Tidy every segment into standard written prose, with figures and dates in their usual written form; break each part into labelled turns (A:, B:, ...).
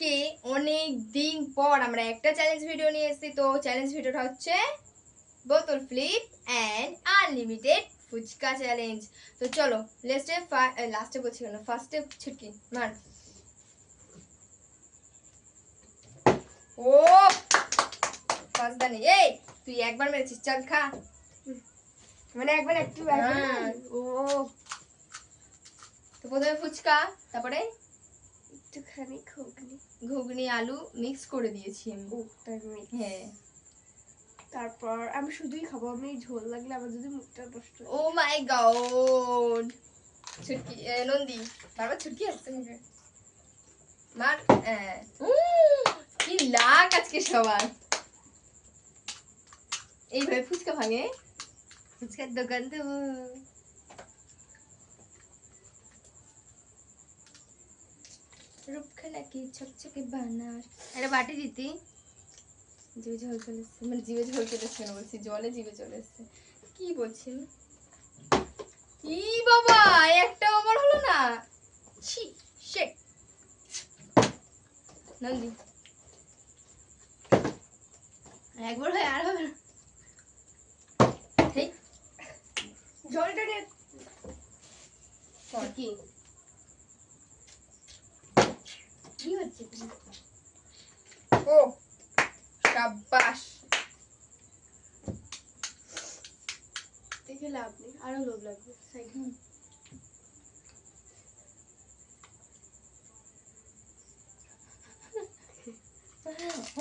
A: আজকে অনেক দিন পর আমরা একটা চ্যালেঞ্জ ভিডিও নিয়ে এসেছি। তো চ্যালেঞ্জ ভিডিওটা হচ্ছে বোতল flip and unlimited phuchka challenge. তো চলো লাস্টে বলছি কেন, ফার্স্টে ছুটকি মার। ও ফার্স্টদানি, এই তুই একবার মেরেছিস, চল খা।
B: মানে একবার একটু
A: ও তো প্রথমে ফুচকা, তারপরে
B: একটুখানি
A: ঘুগনি আলু মিক্স করে দিয়েছি আমি। হ্যাঁ,
B: তারপর আমি শুধুই খাবো, আমি ঝোল লাগলে আমার যদি মুখটা নষ্ট
A: ও মাই গড। ছুটকি নন্দী বারবার ছুটকি আসছে মুখে মার। কি লাগ আজকে সবার, এইভাবে ফুচকা ভাঙে, ফুচকার দোকান তো। রূপখানা কি ছকছকে বানার, একটা বাটি দিতি। জিভে ঝোল চলে এসছে, মানে জিভে ঝোল চলে এসছে না, বলছি জলে জিভে চলে এসছে। কি বলছি কি বাবা, একটা আমার হলো না। ছি শেট নন্দী, একবার হয় আর হবে না।
B: জলটা নিয়ে
A: কি
B: কি হচ্ছে?
A: ও শাবাশ,
B: দেখে লাভ নেই, আরো লোভ লাগবে।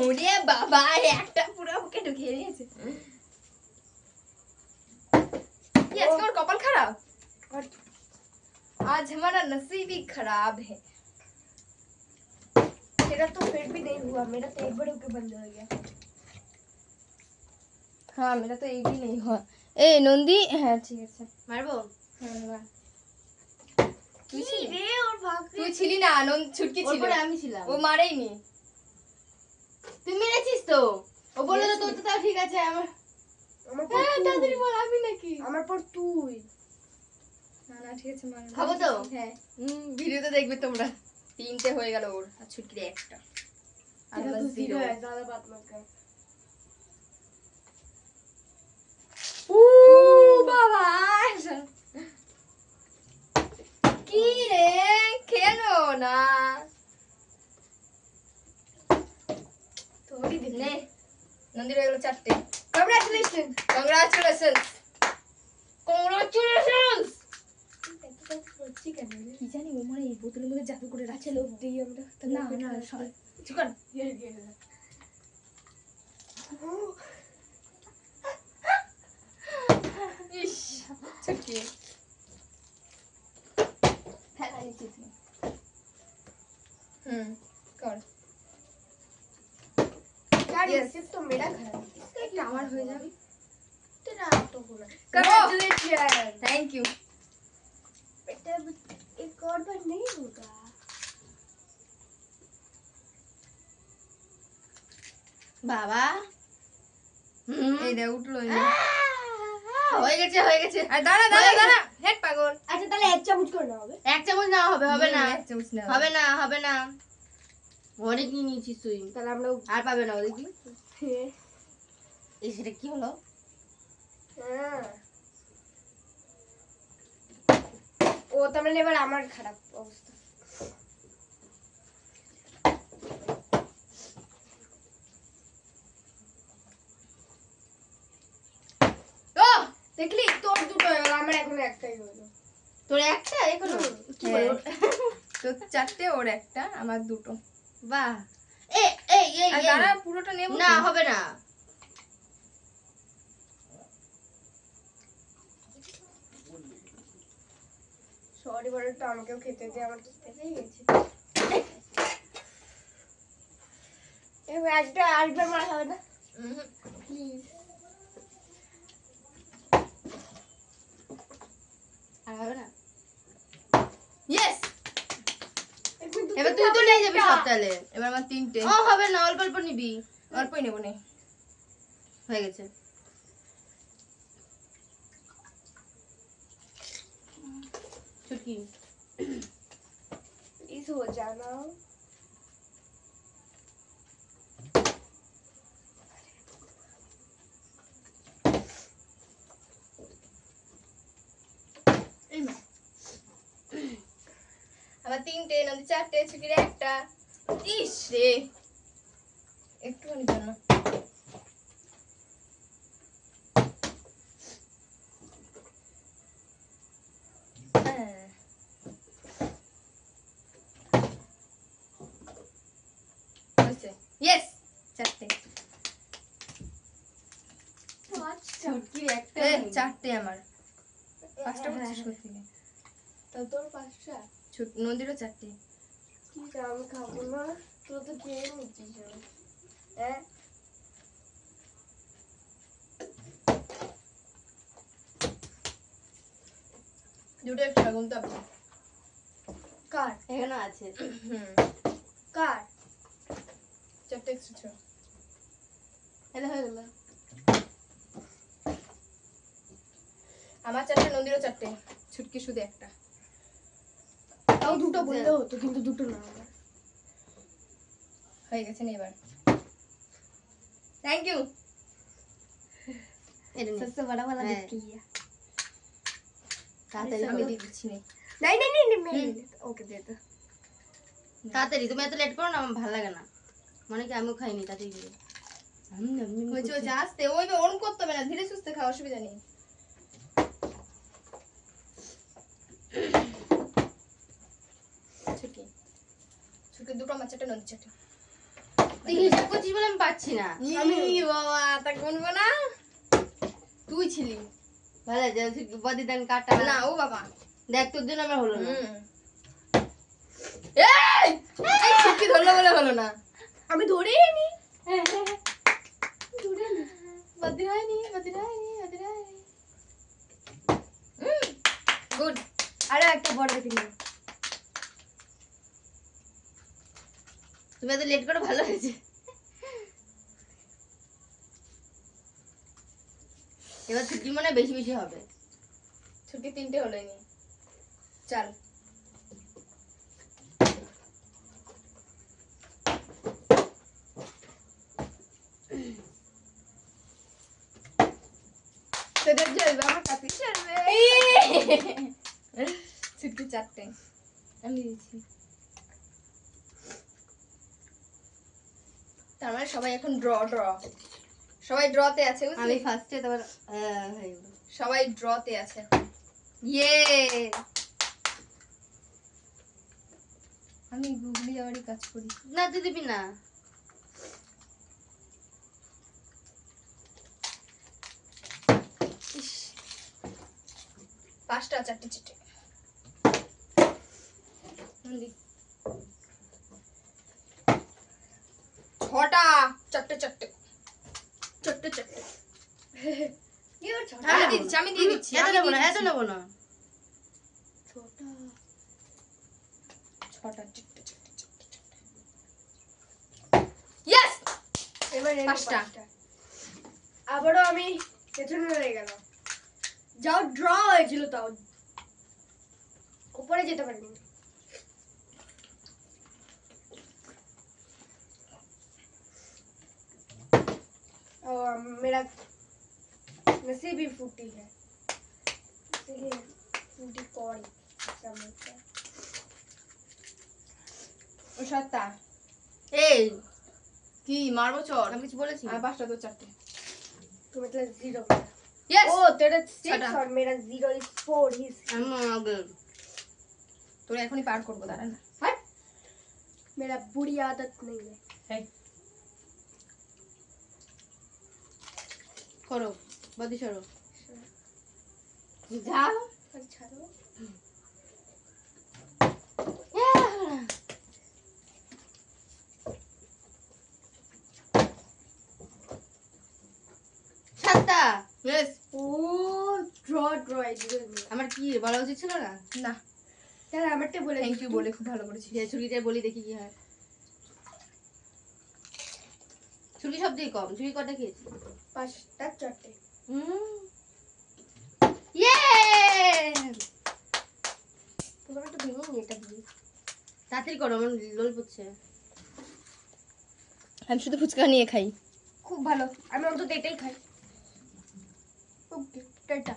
A: ওরে বাবা, একটা পুরো ওকে ঢুকিয়ে দিয়েছে। কি আজকে ওর কপাল খারাপ, आज हमारा नसीब ही खराब है।
B: मेरा तो फिर भी नहीं हुआ, मेरा तो एक बार होके बंद हो गया।
A: हाँ मेरा तो एक भी नहीं हुआ। ए नंदी, हाँ ठीक है मारबो। हाँ मार।
B: রে ওর ভাগ
A: তুই ছিলি না, আনন্দ ছুটকি ছিল,
B: ওপরে আমি ছিলাম।
A: ও মারেই নি।
B: তুই মেরেছিস তো, ও বললো তো তোর তো তাও ঠিক আছে। আমার হ্যাঁ তাড়াতাড়ি বল, আমি নাকি আমার পর তুই।
A: না না ঠিক আছে মার।
B: খাবো তো?
A: হ্যাঁ ভিডিওতে দেখবে তোমরা। তিনটে হয়ে গেল ওর, আর ছুটকির একটা, আর
B: এটা
A: আমার
B: তো
A: জিরো।
B: জিরো है, ज्यादा बात मत कर।
A: ও বাবা, কি রে কেন না
B: তোরই দিন
A: নে, নন্দীর হয়ে গেল চারটে।
B: কংগ্রাচুলেশন।
A: Congratulation congratulation.
B: হচ্ছে কেন রে?
A: কি জানি ও মানে এই বোতলের মধ্যে জাদু করে রাখছে।
B: লোভ দিই আমরা।
A: না না কিছু কর। ইস ছুটকি ফেলা দিচ্ছি তুই। কর।
B: यार
A: Yes.
B: नसीब तो मेरा खराब है,
A: একটা আমার হয়ে যাবে।
B: तेरा तो होना। कॉन्ग्रेचुलेशन।
A: Thank you.
B: बेटा एक और बार नहीं होगा।
A: বাবা এই দে উঠলো হয়ে গেছে হয়ে গেছে। আর দাঁড়া দাঁড়া দাঁড়া, হেড পাগল।
B: আচ্ছা তাহলে এক চামচ করে নাও হবে।
A: এক চামচ না হবে, হবে না,
B: এক চামচ নাও
A: হবে না, হবে না। অনেক নিয়ে নিয়েছিস তুই,
B: তাহলে আমরা
A: আর পাবে না। দেখি এই সেটা কি হলো।
B: হ্যাঁ ও তার মানে এবার আমার খারাপ অবস্থা।
A: ও
B: দেখলি তোর দুটো হয়ে গেল, আমার এখন একটাই হলো।
A: তোর একটা এখনো
B: কি বলো?
A: তোর চারটে ওর একটা, আমার দুটো।
B: বাহ। এই এই এই
A: আর দাঁড়া পুরোটা নেব
B: না হবে না। সরি বলে তো আমাকেও খেতে দে, আমার তো পেটেই গেছে। এবার আরেকবার মারা হবে না প্লিজ।
A: আর হবে না। ইয়েস,
B: এবার
A: এবার তুই তো নিয়ে যাবি সব তাহলে। এবার আমার তিনটে।
B: ও হবে না, অল্প অল্প নিবি।
A: অল্পই নেবো নে,
B: হয়ে গেছে।
A: ছুটকি
B: प्लीज हो जाना।
A: আমার 3টে, নদী 4টে, ছুটির 1টা। ইস রে, একটুখানি জন্য। ইয়েস, 4টে।
B: ছুটকির একটা
A: 4টে আমার, 5টা বলছিস কোথা থেকে?
B: তোর 5টা।
A: নদীরও 4টে।
B: কি আমি খাবো না, তুই তো খেয়ে নিচ্ছিস। হ্যাঁ,
A: দুটো একটা গুনতে হবে।
B: কার এখানে আছে? কার
A: 4টে এক্সট্রা ছিল।
B: এটা হয়ে গেল।
A: আমার 4টে, নদীরও 4টে, ছুটকি শুধু একটা।
B: তাও দুটো বললে হতো, কিন্তু দুটো না।
A: হয়ে গেছে না এবার? Thank you.
B: सबसे बड़ा वाला गिफ्ट लिया।
A: তাড়াতাড়ি আমি দিয়ে দিচ্ছি নে।
B: नहीं नहीं नहीं मैं ओके दे दो।
C: তাড়াতাড়ি, তুমি এত লেট করো না, আমার ভালো লাগে না। মানে কি আমিও খাইনি তাড়াতাড়ি দিয়ে।
A: হয়েছে আস্তে, ওই ওরম করতে হবে না, ধীরে সুস্থে খাওয়া, অসুবিধা নেই। ছুটকি ছুটকি দুটো, আমার 4টে, নদীর 4টে।
C: তুই হিসাব করছিস বলে আমি পাচ্ছি না।
A: আমি বাবা তা গুনবো না, তুই ছিলি।
C: ভালো আছে, বদিদান কাটা
A: না ও বাবা,
C: দেখ তোর জন্য আমার হলো না।
A: এই এই ছুটকি ধরলো বলে হলো না।
B: আমি ধরেই নি।
A: বদিরাইনি গুড।
B: আরে একটা বড় দিন।
C: তুমি এত লেট করো, ভালো হয়েছে। এবার ছুটি মনে হয় বেশি বেশি হবে।
A: ছুটকি 3টে হলোই নি। চল তোদের জ্বলবে, আমার কাছে জ্বলবে। ছুটকি 4টে, আমি দিয়েছি। তার মানে সবাই এখন ড্র, সবাই ড্রতে আছে,
C: আমি
A: বুঝলি?
C: ফার্স্টে, তারপর হয়ে গেল।
A: সবাই ড্রতে আছে। ইয়ে, আমি গুগলি যাওয়ারই কাজ করি।
C: না তুই দিবি না।
A: ইস, 5টা, 4টে 4টে। ছটা, 4টে 4টে 4টে 4টে। আমি দিয়ে দিচ্ছি।
C: এত
A: আমি
C: নেবো না,
A: দিয়ে
C: এত
A: দিচ্ছি।
C: নেবো না।
B: छोटा
A: 6টা 4টে 4টে। ইয়েস,
B: এবার
A: 5টা।
B: আবারও আমি পেছনে রয়ে গেলাম। যাও ড্র হয়েছিল, তাও উপরে যেতে পারিনি। और मेरा नसीब ही फूटी है, इसलिए फूटी कौड़ी समझते हैं।
A: ও 7টা।
C: এই
A: কি মারবো চর?
C: আমি কিছু বলেছি?
A: আর 5টা তো 4টে।
B: तो मतलब 0 मेरा।
A: ইয়েস,
B: ओ तेरा 6
A: छठा।
B: और मेरा 0 is 4 is
C: আমি আগে
A: তোরা এখনই পার করবো, দাঁড়া না।
B: हट। मेरा बुरी आदत नहीं है।
A: এই
C: করো, বদি সরো। যাও।
B: अच्छा तो
C: সাতটা।
A: ইয়েস।
B: ओ ड्रॉ है।
C: আমার কি বলা উচিত ছিল না?
A: না,
B: चल আমারটা বলে
A: থ্যাংক ইউ বলে খুব ভালো করেছিস।
C: ছুরিটা বলি দেখি কি হয়। ছুরি সব দিয়ে কম, ছুরি কটা খেয়েছি?
B: 5টা 4টে।
C: ইয়ে,
B: তোমার একটু ভেঙে নি এটা দিয়ে।
C: তাড়াতাড়ি করো, আমার লোল পড়ছে।
A: আমি শুধু ফুচকা নিয়ে খাই।
B: খুব ভালো, আমি অন্তত এটাই খাই। ওকে টাটা।